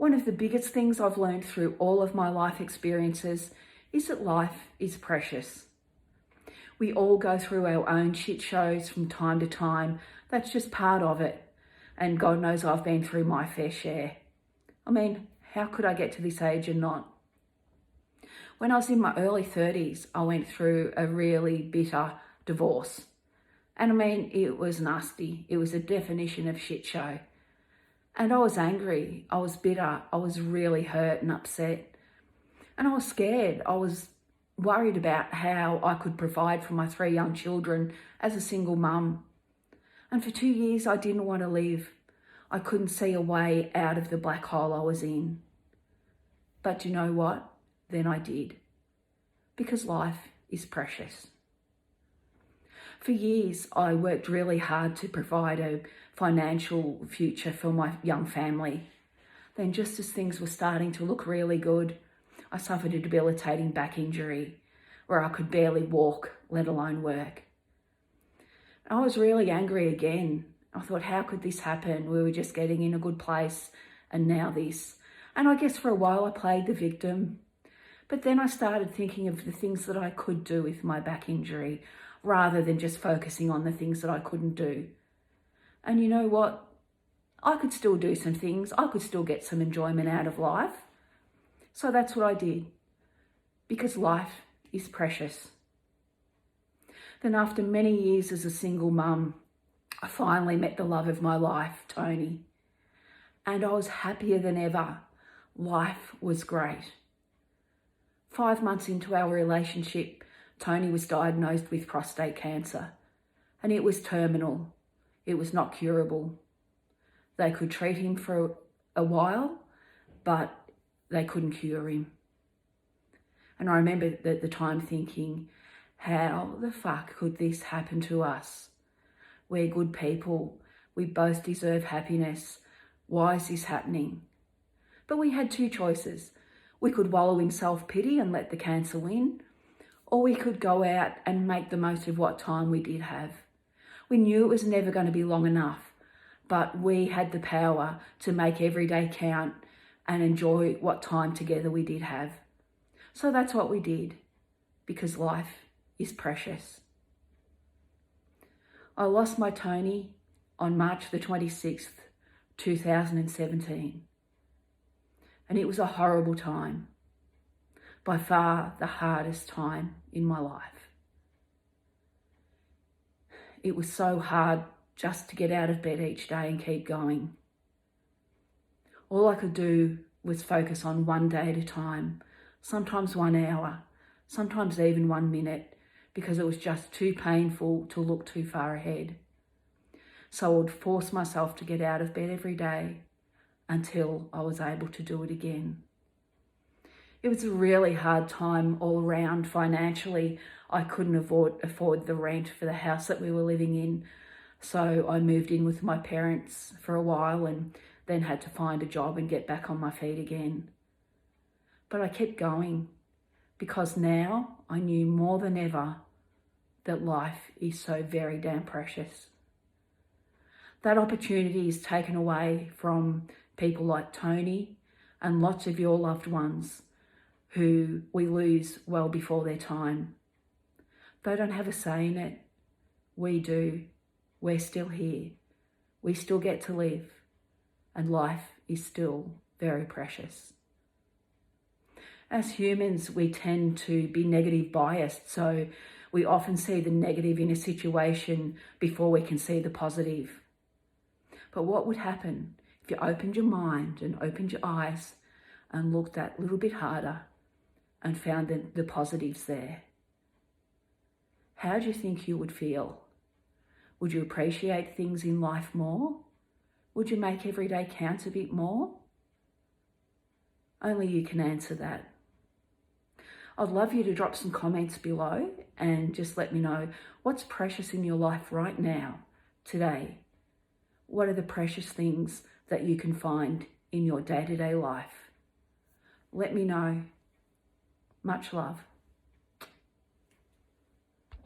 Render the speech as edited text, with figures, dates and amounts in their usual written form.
One of the biggest things I've learned through all of my life experiences is that life is precious. We all go through our own shit shows from time to time. That's just part of it. And God knows I've been through my fair share. I mean, how could I get to this age and not? When I was in my early 30s, I went through a really bitter divorce. And I mean, it was nasty. It was a definition of shit show. And I was angry. I was bitter. I was really hurt and upset. And I was scared. I was worried about how I could provide for my 3 young children as a single mum. And for 2 years, I didn't want to leave. I couldn't see a way out of the black hole I was in. But you know what? Then I did. Because life is precious. For years, I worked really hard to provide a financial future for my young family. Then just as things were starting to look really good, I suffered a debilitating back injury where I could barely walk, let alone work. I was really angry again. I thought, how could this happen? We were just getting in a good place and now this. And I guess for a while I played the victim. But then I started thinking of the things that I could do with my back injury rather than just focusing on the things that I couldn't do. And you know what? I could still do some things. I could still get some enjoyment out of life. So that's what I did, because life is precious. Then after many years as a single mum, I finally met the love of my life, Tony. And I was happier than ever. Life was great. 5 months into our relationship, Tony was diagnosed with prostate cancer, and it was terminal. It was not curable. They could treat him for a while, but they couldn't cure him. And I remember at the time thinking, how the fuck could this happen to us? We're good people. We both deserve happiness. Why is this happening? But we had 2 choices. We could wallow in self-pity and let the cancer win, or we could go out and make the most of what time we did have. We knew it was never going to be long enough, but we had the power to make every day count and enjoy what time together we did have. So that's what we did, because life is precious. I lost my Tony on March the 26th, 2017. And it was a horrible time. By far the hardest time in my life. It was so hard just to get out of bed each day and keep going. All I could do was focus on one day at a time, sometimes 1 hour, sometimes even 1 minute, because it was just too painful to look too far ahead. So I would force myself to get out of bed every day until I was able to do it again. It was a really hard time all around financially. I couldn't afford the rent for the house that we were living in. So I moved in with my parents for a while and then had to find a job and get back on my feet again. But I kept going because now I knew more than ever that life is so very damn precious. That opportunity is taken away from people like Tony and lots of your loved ones who we lose well before their time. They don't have a say in it. We do. We're still here. We still get to live, and life is still very precious. As humans, we tend to be negative biased, so we often see the negative in a situation before we can see the positive. But what would happen if you opened your mind and opened your eyes and looked that little bit harder and found the positives there? How do you think you would feel? Would you appreciate things in life more? Would you make every day count a bit more? Only you can answer that. I'd love you to drop some comments below and just let me know what's precious in your life right now, today. What are the precious things that you can find in your day-to-day life? Let me know. Much love.